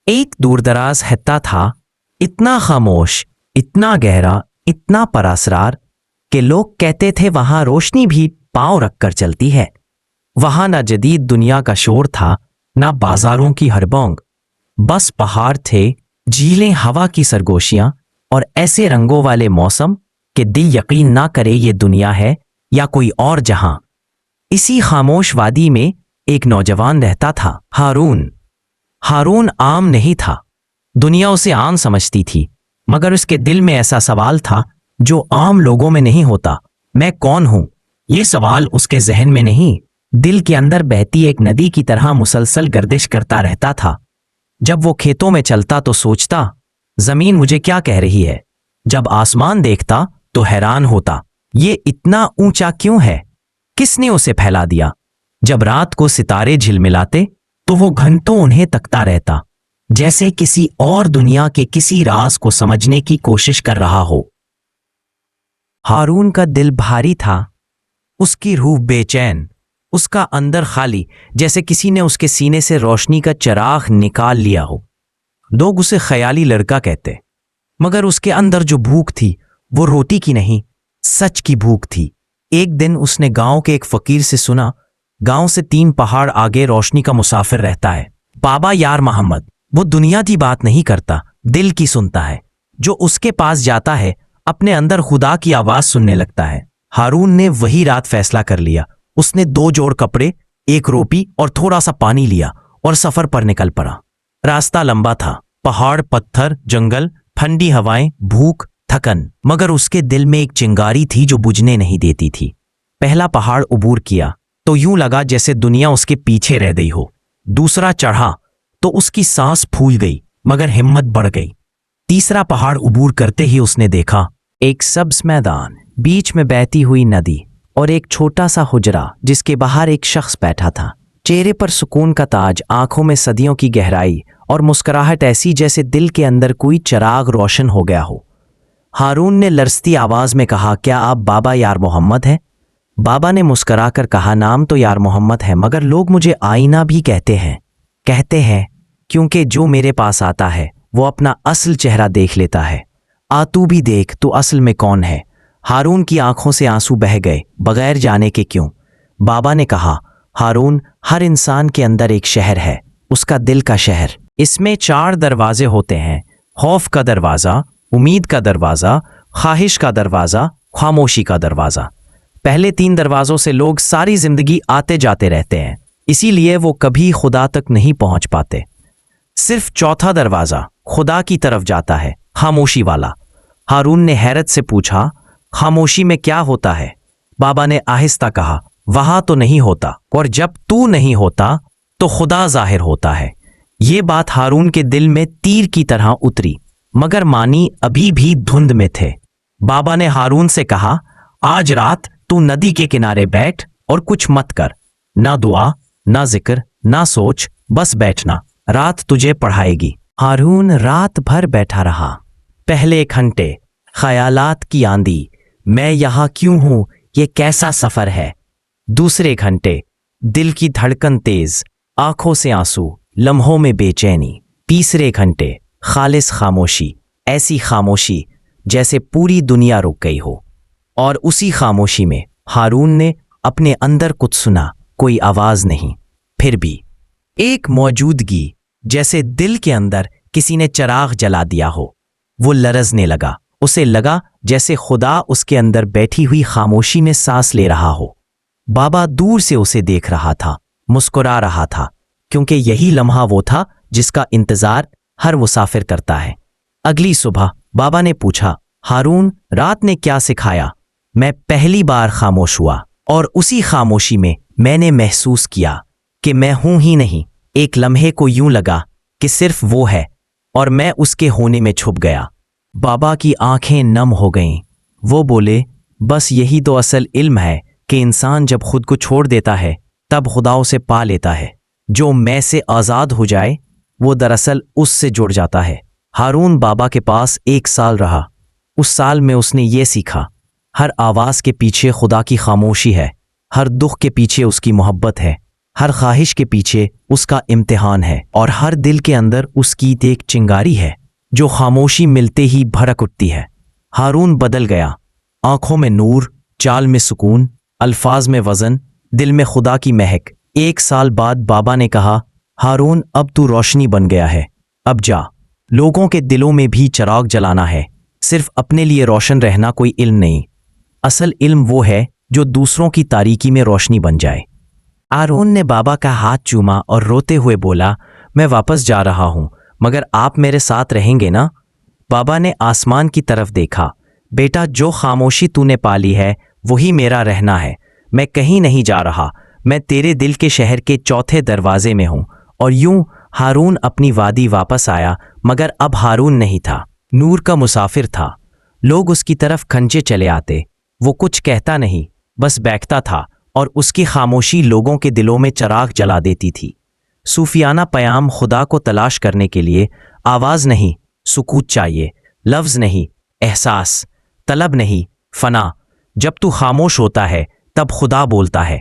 एक दूरदराज खत्ता था, इतना खामोश, इतना गहरा, इतना परअसरार कि लोग कहते थे वहां रोशनी भी पांव रखकर चलती है। वहां न जदीद दुनिया का शोर था, न बाजारों की हड़बोंग, बस पहाड़ थे, झीलें, हवा की सरगोशियां और ऐसे रंगों वाले मौसम कि दिल यकीन ना करे ये दुनिया है या कोई और जहां। इसी खामोश वादी में एक नौजवान रहता था, हारून। हारून आम नहीं था, दुनिया उसे आम समझती थी, मगर उसके दिल में ऐसा सवाल था जो आम लोगों में नहीं होता। मैं कौन हूं? ये सवाल उसके जहन में नहीं, दिल के अंदर बहती एक नदी की तरह मुसलसल गर्दिश करता रहता था। जब वो खेतों में चलता तो सोचता, जमीन मुझे क्या कह रही है? जब आसमान देखता तो हैरान होता, ये इतना ऊंचा क्यों है? किसने उसे फैला दिया? जब रात को सितारे झिलमिलाते तो वो घंटों उन्हें तकता रहता, जैसे किसी और दुनिया के किसी राज को समझने की कोशिश कर रहा हो। हारून का दिल भारी था, उसकी रूह बेचैन, उसका अंदर खाली, जैसे किसी ने उसके सीने से रोशनी का चिराग निकाल लिया हो। लोग उसे ख्याली लड़का कहते, मगर उसके अंदर जो भूख थी वो रोटी की नहीं, सच की भूख थी। एक दिन उसने गांव के एक फकीर से सुना, गांव से 3 पहाड़ आगे रोशनी का मुसाफिर रहता है, बाबा यार मोहम्मद। वो दुनिया की बात नहीं करता, दिल की सुनता है। जो उसके पास जाता है अपने अंदर खुदा की आवाज सुनने लगता है। हारून ने वही रात फैसला कर लिया। उसने 2 जोड़ कपड़े, एक रोटी और थोड़ा सा पानी लिया और सफर पर निकल पड़ा। रास्ता लंबा था, पहाड़, पत्थर, जंगल, ठंडी हवाएं, भूख, थकन, मगर उसके दिल में एक चिंगारी थी जो बुझने नहीं देती थी। पहला पहाड़ उबूर किया तो यूं लगा जैसे दुनिया उसके पीछे रह गई हो। दूसरा चढ़ा तो उसकी सांस फूल गई, मगर हिम्मत बढ़ गई। तीसरा पहाड़ उबूर करते ही उसने देखा एक सब्ज मैदान, बीच में बहती हुई नदी और एक छोटा सा हुजरा जिसके बाहर एक शख्स बैठा था। चेहरे पर सुकून का ताज, आंखों में सदियों की गहराई और मुस्कुराहट ऐसी जैसे दिल के अंदर कोई चिराग रोशन हो गया हो। हारून ने लरजती आवाज में कहा, क्या आप बाबा यार मोहम्मद हैं? बाबा ने मुस्कुराकर कहा, नाम तो यार मोहम्मद है, मगर लोग मुझे आईना भी कहते हैं क्योंकि जो मेरे पास आता है वो अपना असल चेहरा देख लेता है। आ तू भी देख तू असल में कौन है। हारून की आंखों से आंसू बह गए, बगैर जाने के क्यों। बाबा ने कहा, हारून, हर इंसान के अंदर एक शहर है, उसका दिल का शहर। इसमें 4 दरवाजे होते हैं, खौफ का दरवाजा, उम्मीद का दरवाजा, ख्वाहिश का दरवाजा, खामोशी का दरवाजा। पहले 3 दरवाजों से लोग सारी जिंदगी आते जाते रहते हैं, इसीलिए वो कभी खुदा तक नहीं पहुंच पाते। सिर्फ चौथा दरवाजा खुदा की तरफ जाता है, खामोशी वाला। हारून ने हैरत से पूछा, खामोशी में क्या होता है? बाबा ने आहिस्ता कहा, वहां तो नहीं होता, और जब तू नहीं होता तो खुदा जाहिर होता है। ये बात हारून के दिल में तीर की तरह उतरी, मगर मानी अभी भी धुंध में थे। बाबा ने हारून से कहा, आज रात तू नदी के किनारे बैठ और कुछ मत कर, ना दुआ, ना जिक्र, ना सोच, बस बैठना, रात तुझे पढ़ाएगी। हारून रात भर बैठा रहा। पहले घंटे ख्यालात की आंधी, मैं यहां क्यों हूं, ये कैसा सफर है। दूसरे घंटे दिल की धड़कन तेज, आंखों से आंसू, लम्हों में बेचैनी। तीसरे घंटे खालिस खामोशी, ऐसी खामोशी जैसे पूरी दुनिया रुक गई हो। और उसी खामोशी में हारून ने अपने अंदर कुछ सुना, कोई आवाज नहीं, फिर भी एक मौजूदगी, जैसे दिल के अंदर किसी ने चिराग जला दिया हो। वो लरजने लगा, उसे लगा जैसे खुदा उसके अंदर बैठी हुई खामोशी में सांस ले रहा हो। बाबा दूर से उसे देख रहा था, मुस्कुरा रहा था, क्योंकि यही लम्हा वो था जिसका इंतजार हर मुसाफिर करता है। अगली सुबह बाबा ने पूछा, हारून, रात ने क्या सिखाया? मैं पहली बार खामोश हुआ और उसी खामोशी में मैंने महसूस किया कि मैं हूं ही नहीं। एक लम्हे को यूं लगा कि सिर्फ वो है और मैं उसके होने में छुप गया। बाबा की आंखें नम हो गईं। वो बोले, बस यही तो असल इल्म है कि इंसान जब खुद को छोड़ देता है तब खुदा उसे पा लेता है। जो मैं से आज़ाद हो जाए वो दरअसल उससे जुड़ जाता है। हारून बाबा के पास 1 साल रहा। उस साल में उसने ये सीखा, हर आवाज़ के पीछे खुदा की खामोशी है, हर दुख के पीछे उसकी मोहब्बत है, ہر خواہش کے پیچھے اس کا امتحان ہے، اور ہر دل کے اندر اس کی ایک چنگاری ہے جو خاموشی ملتے ہی بھڑک اٹھتی ہے۔ ہارون بدل گیا، آنکھوں میں نور، چال میں سکون، الفاظ میں وزن، دل میں خدا کی مہک۔ 1 سال بعد بابا نے کہا، ہارون اب تو روشنی بن گیا ہے، اب جا، لوگوں کے دلوں میں بھی چراغ جلانا ہے۔ صرف اپنے لیے روشن رہنا کوئی علم نہیں، اصل علم وہ ہے جو دوسروں کی تاریکی میں روشنی بن جائے۔ ہارون نے بابا کا ہاتھ چوما اور روتے ہوئے بولا، میں واپس جا رہا ہوں، مگر آپ میرے ساتھ رہیں گے نا؟ بابا نے آسمان کی طرف دیکھا، بیٹا جو خاموشی تو نے پالی ہے وہی میرا رہنا ہے، میں کہیں نہیں جا رہا، میں تیرے دل کے شہر کے چوتھے دروازے میں ہوں۔ اور یوں ہارون اپنی وادی واپس آیا، مگر اب ہارون نہیں تھا، نور کا مسافر تھا۔ لوگ اس کی طرف کھنچے چلے آتے، وہ کچھ کہتا نہیں، بس بیٹھتا تھا، اور اس کی خاموشی لوگوں کے دلوں میں چراغ جلا دیتی تھی۔ صوفیانہ پیام: خدا کو تلاش کرنے کے لیے آواز نہیں، سکوت چاہیے، لفظ نہیں، احساس، طلب نہیں، فنا۔ جب تو خاموش ہوتا ہے تب خدا بولتا ہے۔